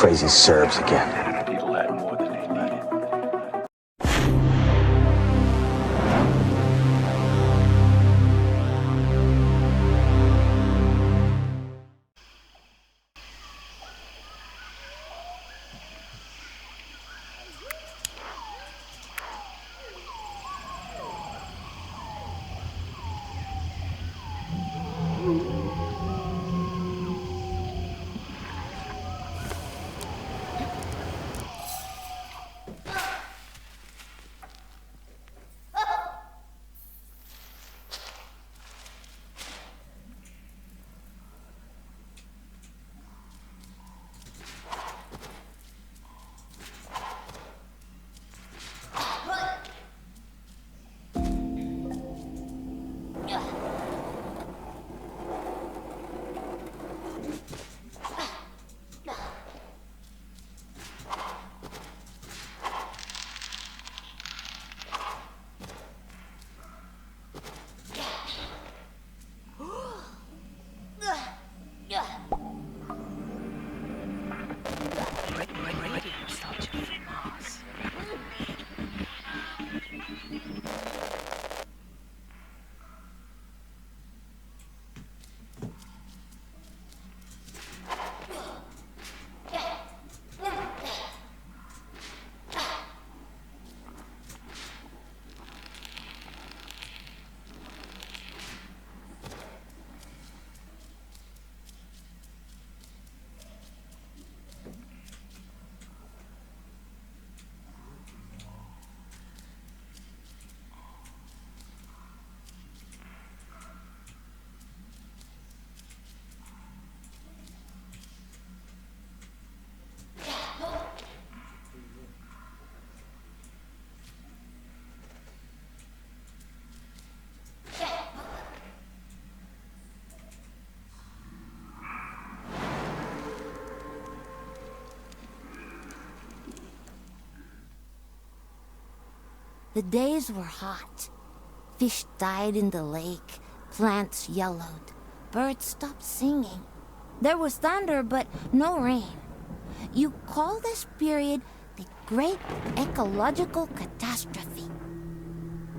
crazy Serbs again. The days were hot. Fish died in the lake, plants yellowed, birds stopped singing. There was thunder, but no rain. You call this period the Great Ecological Catastrophe.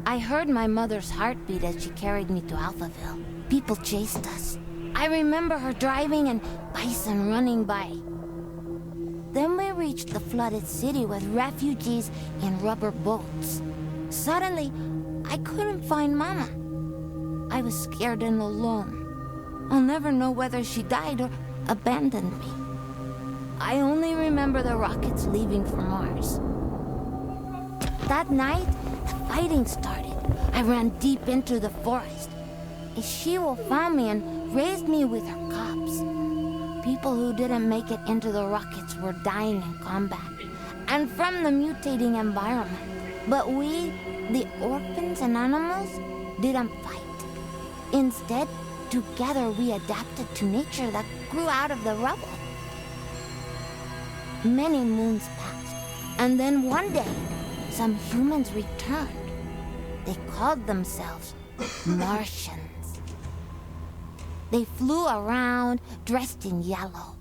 I heard my mother's heartbeat as she carried me to Alphaville. People chased us. I remember her driving and bison running by. Then we reached the flooded city with refugees in rubber boats. Suddenly, I couldn't find Mama. I was scared and alone. I'll never know whether she died or abandoned me. I only remember the rockets leaving for Mars. That night, the fighting started. I ran deep into the forest. A she-wolf found me and raised me with her cubs. People who didn't make it into the rockets were dying in combat and from the mutating environment. But we, the orphans and animals, didn't fight. Instead, together we adapted to nature that grew out of the rubble. Many moons passed, and then one day, some humans returned. They called themselves Martians. They flew around, dressed in yellow.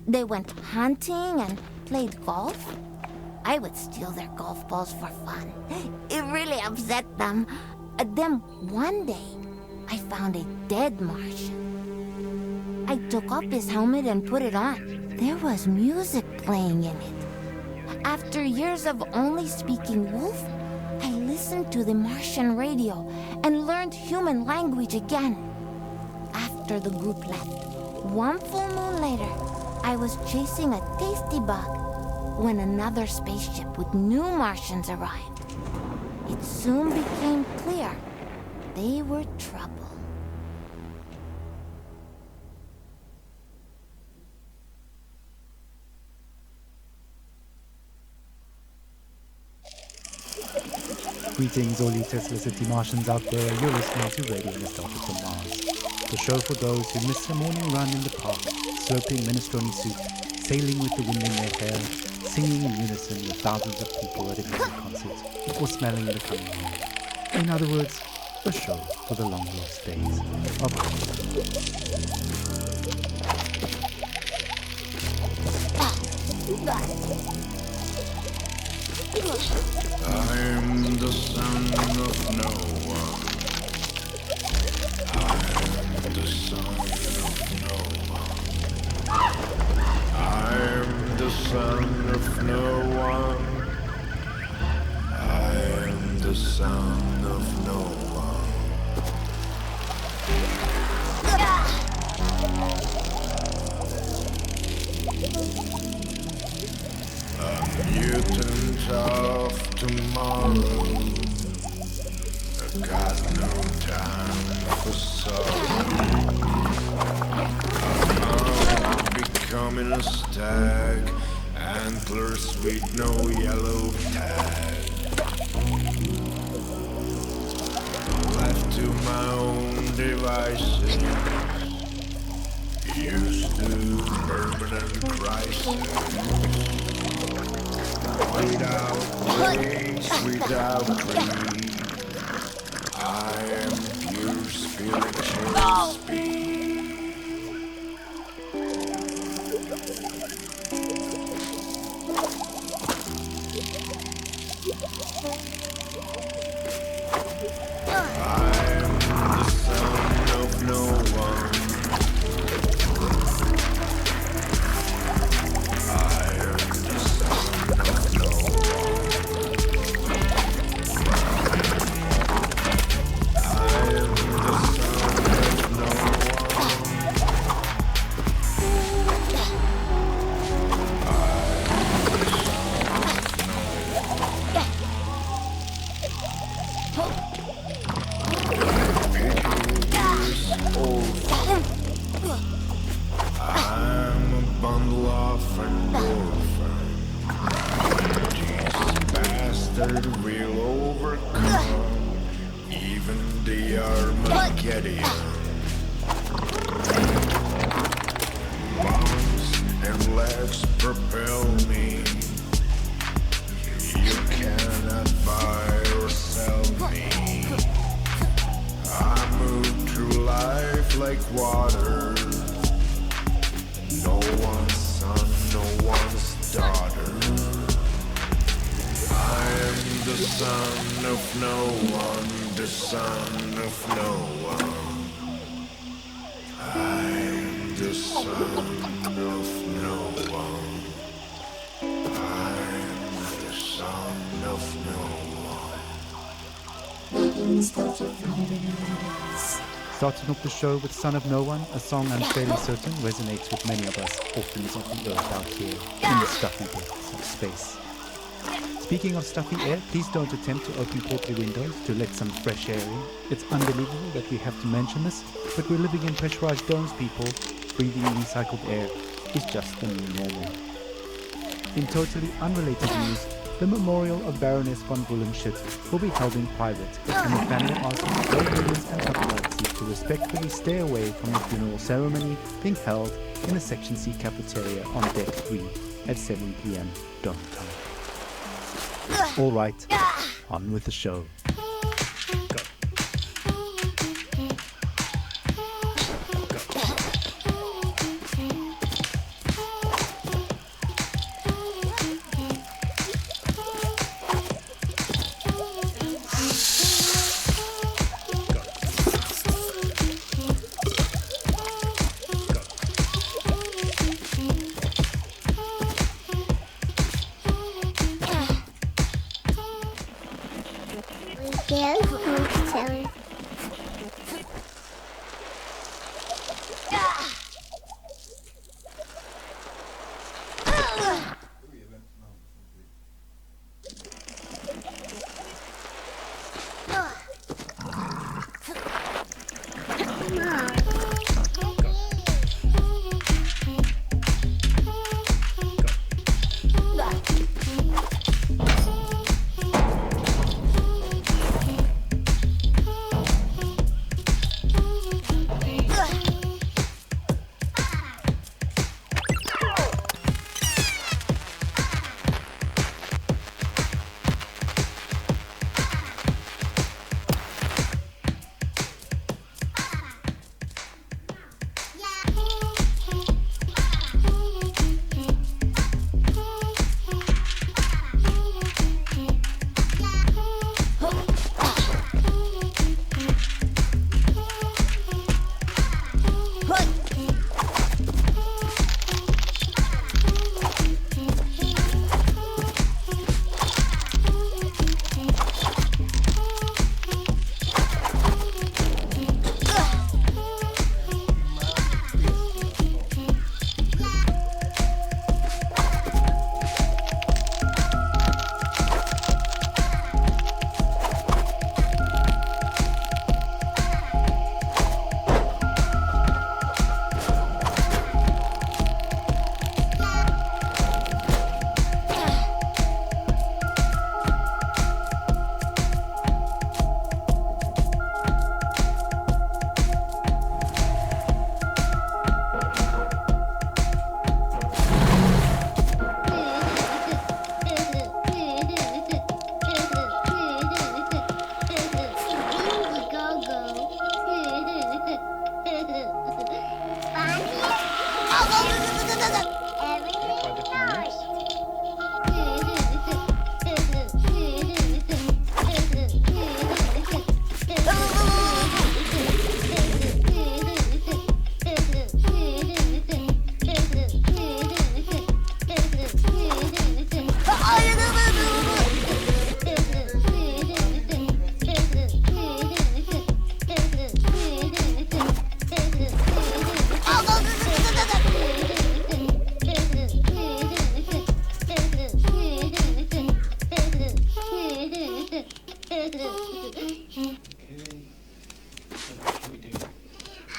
They went hunting and played golf. I would steal their golf balls for fun. It really upset them. Then one day, I found a dead Martian. I took off his helmet and put it on. There was music playing in it. After years of only speaking wolf, I listened to the Martian radio and learned human language again. After the group left, one full moon later, I was chasing a tasty bug when another spaceship with new Martians arrived. It soon became clear they were trouble. Greetings, all you Tesla City Martians out there. You're listening to Radio Nostalgia from Mars, the show for those who miss the morning run in the park, slurping minestrone soup, sailing with the wind in their hair, singing in unison with thousands of people at a music concert, or smelling the coming rain. In other words, a show for the long lost days of I'm the son of no one. I'm the son of no one. I'm the son of no one. I'm the son of no one. A mutant of tomorrow. I got no time for sorrow. I'm becoming a stag, antlers with no yellow tag. Left to my own devices, used to permanent crisis. Without wings, without creed, I am pure spiritual speed. I am the son of no one. Will overcome even the Armageddon. Arms and legs propel me. You cannot buy or sell me. I move through life like water. No one's son, no one's daughter. I am the son of no one, the son of no one. I am the son of no one. I am the son of no one. Starting off the show with Son of No One, a song I'm fairly certain resonates with many of us orphans of the earth out here in the stuffy depths of space. Speaking of stuffy air, please don't attempt to open portable windows to let some fresh air in. It's unbelievable that we have to mention this, but we're living in pressurized domes, people. Breathing recycled air is just the new normal. In totally unrelated news, the memorial of Baroness von Bullenschütz will be held in private, and the family asks all millions and paparazzi to respectfully stay away from the funeral ceremony being held in the Section C cafeteria on Deck 3 at 7 p.m. dome time. All right, on with the show. Go.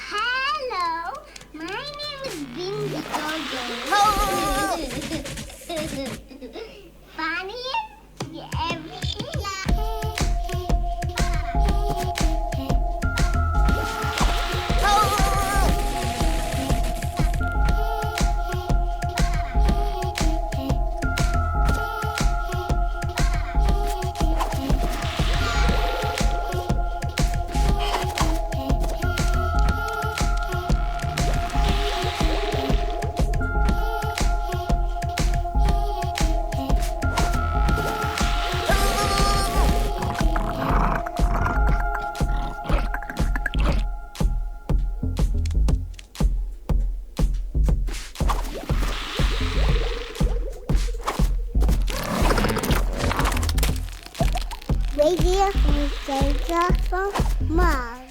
Hello, my name is Bingo. Funniest ever. Radio from Mars.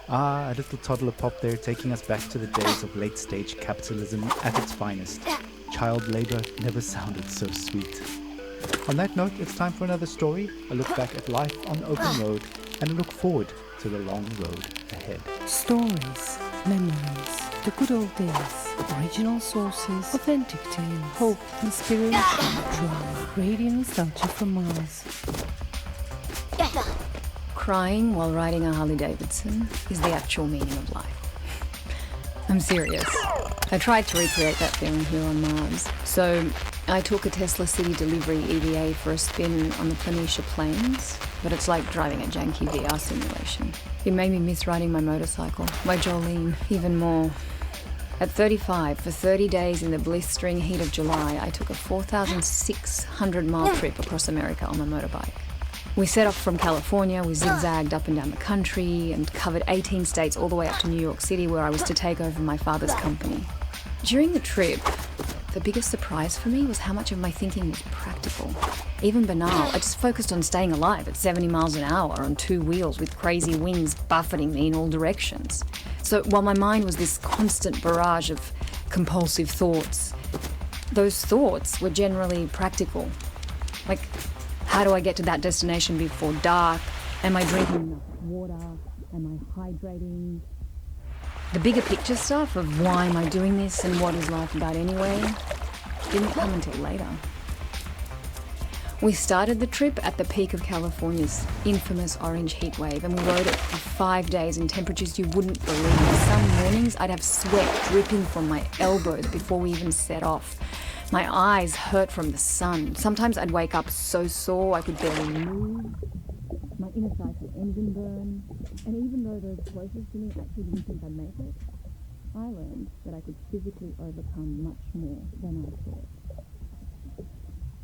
Ah, a little toddler pop there, taking us back to the days of late-stage capitalism at its finest. Child labor never sounded so sweet. On that note, it's time for another story, a look back at life on the open road, and a look forward to the long road ahead. Stories, memories, the good old days, original sources, authentic tales, hope, inspiration, drama, radio nostalgia from Mars. Crying while riding a Harley Davidson is the actual meaning of life. I'm serious. I tried to recreate that feeling here on Mars. So I took a Tesla City Delivery EVA for a spin on the Planitia Plains, but it's like driving a janky VR simulation. It made me miss riding my motorcycle, my Jolene, even more. At 35, for 30 days in the blistering heat of July, I took a 4,600-mile trip across America on my motorbike. We set off from California, we zigzagged up and down the country and covered 18 states all the way up to New York City, where I was to take over my father's company. During the trip, the biggest surprise for me was how much of my thinking was practical. Even banal, I just focused on staying alive at 70 miles an hour on two wheels with crazy winds buffeting me in all directions. So while my mind was this constant barrage of compulsive thoughts, those thoughts were generally practical. Like, how do I get to that destination before dark? Am I drinking enough water? Am I hydrating? The bigger picture stuff of why am I doing this and what is life about anyway didn't come until later. We started the trip at the peak of California's infamous orange heat wave, and we rode it for 5 days in temperatures you wouldn't believe. Some mornings I'd have sweat dripping from my elbows before we even set off. My eyes hurt from the sun. Sometimes I'd wake up so sore I could barely move. My inner thighs had engine burn. And even though those closest to me actually didn't think I'd make it, I learned that I could physically overcome much more than I thought.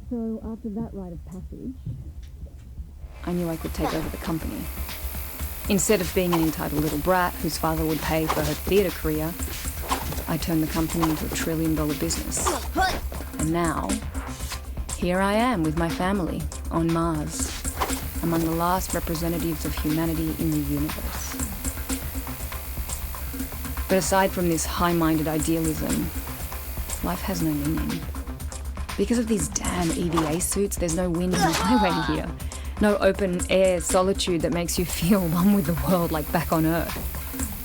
So after that rite of passage, I knew I could take over the company. Instead of being an entitled little brat whose father would pay for her theatre career, I turned the company into a $1 trillion business. And now, here I am with my family on Mars, among the last representatives of humanity in the universe. But aside from this high-minded idealism, life has no meaning. Because of these damn EVA suits, there's no wind on the highway here. No open-air solitude that makes you feel one with the world like back on Earth.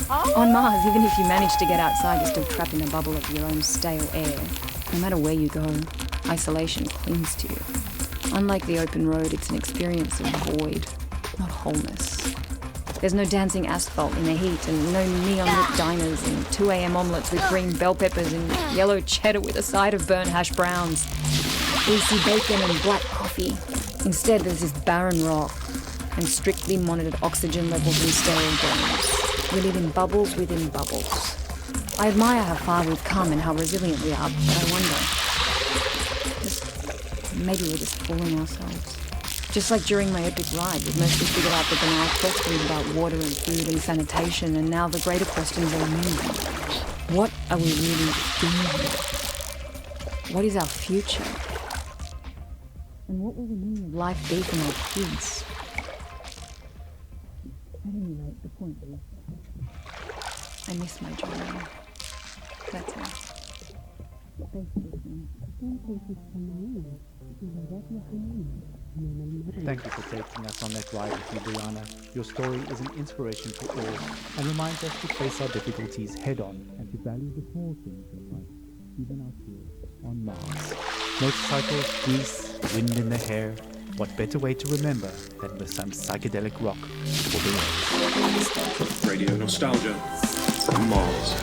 On Mars, even if you manage to get outside, you're still trapped in a bubble of your own stale air. No matter where you go, isolation clings to you. Unlike the open road, it's an experience of void, not wholeness. There's no dancing asphalt in the heat, and no neon-lit diners and 2 a.m. omelettes with green bell peppers and yellow cheddar with a side of burnt hash browns, greasy bacon and black coffee. Instead, there's this barren rock and strictly monitored oxygen levels in sterile domes. We live in bubbles within bubbles. I admire how far we've come and how resilient we are, but I wonder, maybe we're just fooling ourselves. Just like during my epic ride, we've mostly figured out the banal questions about water and food and sanitation, and now the greater questions are new. What are we really doing here? What is our future? And what will the meaning of life be for my kids? At any rate, the point is, I miss my journey. That's all. Thank you for taking us on that ride with you, Brianna. Your story is an inspiration for all and reminds us to face our difficulties head on and to value the small things in life, even out here on Mars. Motorcycles, grease, wind in the hair. What better way to remember than with some psychedelic rock for the road? Radio nostalgia from Mars.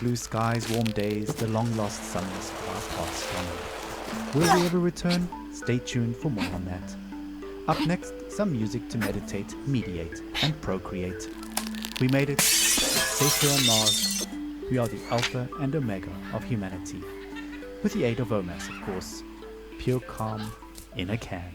Blue skies, warm days, the long-lost summers are past on. Will we ever return? Stay tuned for more on that. Up next, some music to meditate, mediate, and procreate. We made it. Safe here on Mars. We are the alpha and omega of humanity. With the aid of OMAS, of course. Pure calm in a can.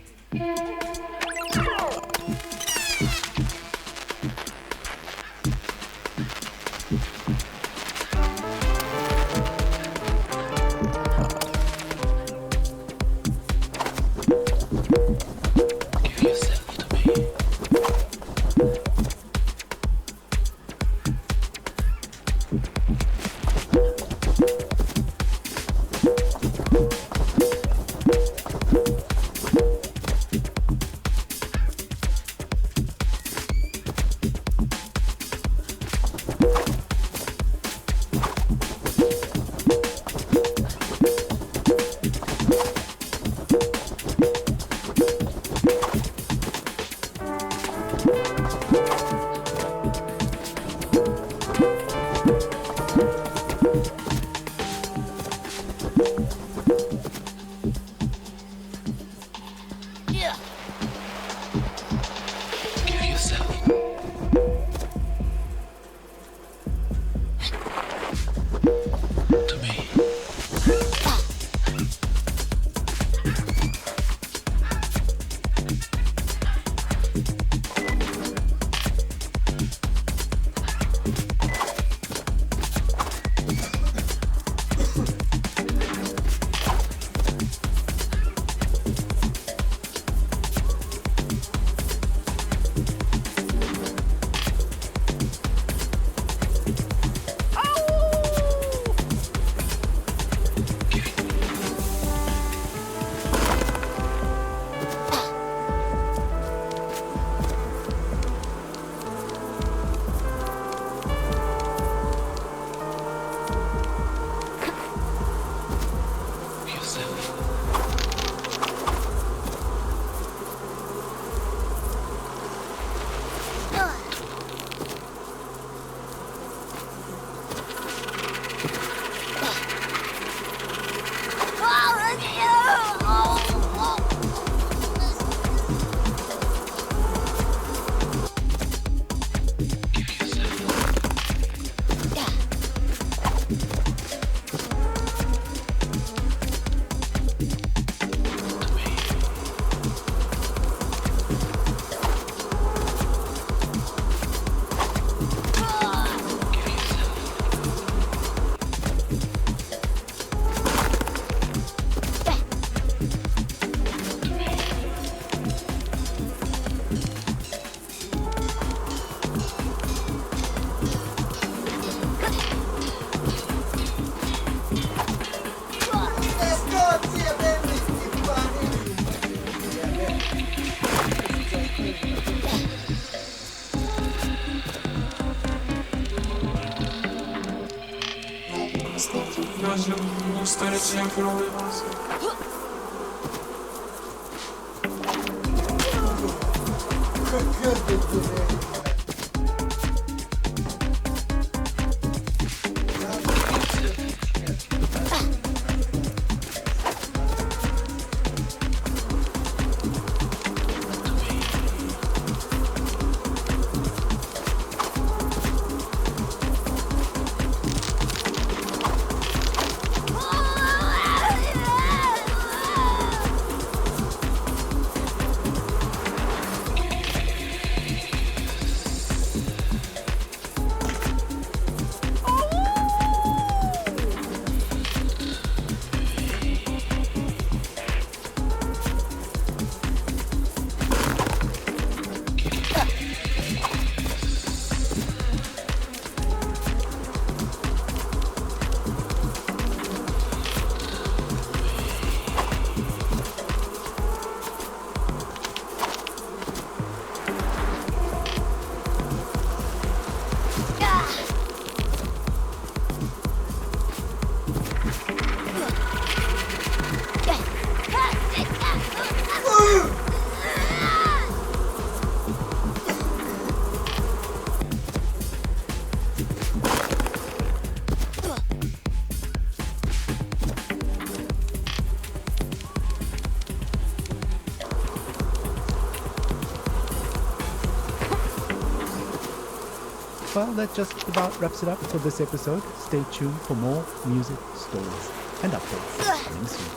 Well, that just about wraps it up for this episode. Stay tuned for more music, stories, and updates coming soon.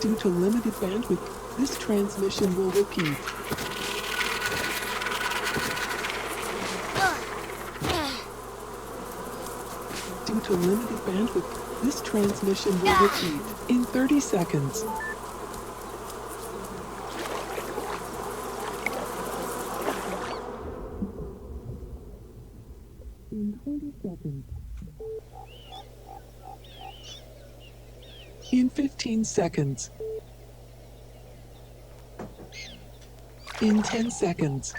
Due to limited bandwidth, this transmission will repeat. Due to limited bandwidth, this transmission will repeat in 30 seconds. In 20 seconds. In 15 seconds. In 10 seconds.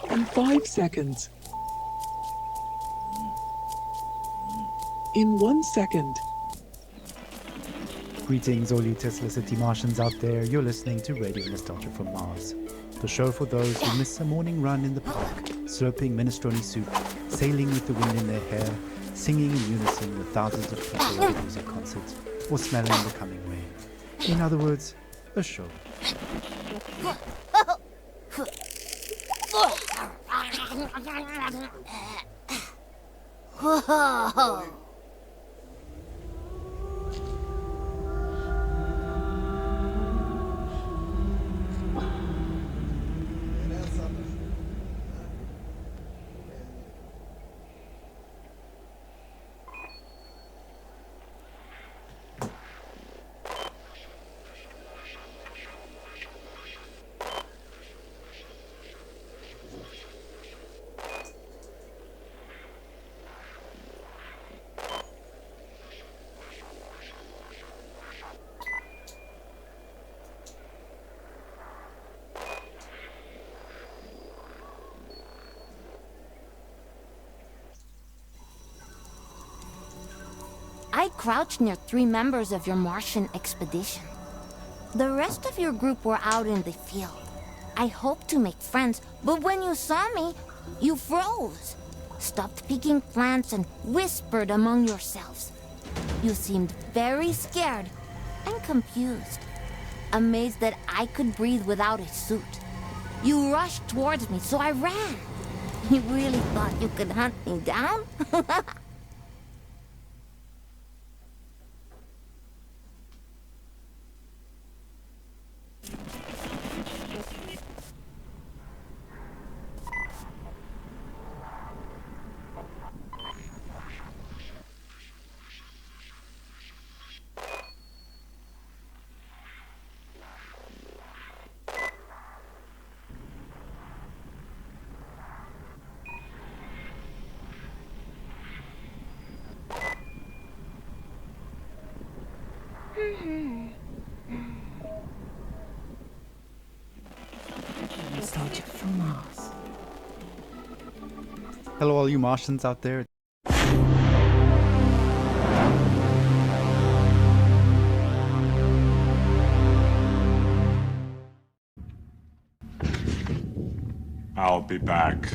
In 5 seconds. In 1 second. Greetings, all you Tesla City Martians out there. You're listening to Radio Nostalgia from Mars, the show for those who miss a morning run in the park, slurping minestrone soup, sailing with the wind in their hair, singing in unison with thousands of people at a music concert, or smelling the coming rain. In other words, a show. Whoa. I crouched near 3 members of your Martian expedition. The rest of your group were out in the field. I hoped to make friends, but when you saw me, you froze, stopped picking plants, and whispered among yourselves. You seemed very scared and confused, amazed that I could breathe without a suit. You rushed towards me, so I ran. You really thought you could hunt me down? Nostalgia from Mars. Hello, all you Martians out there. I'll be back.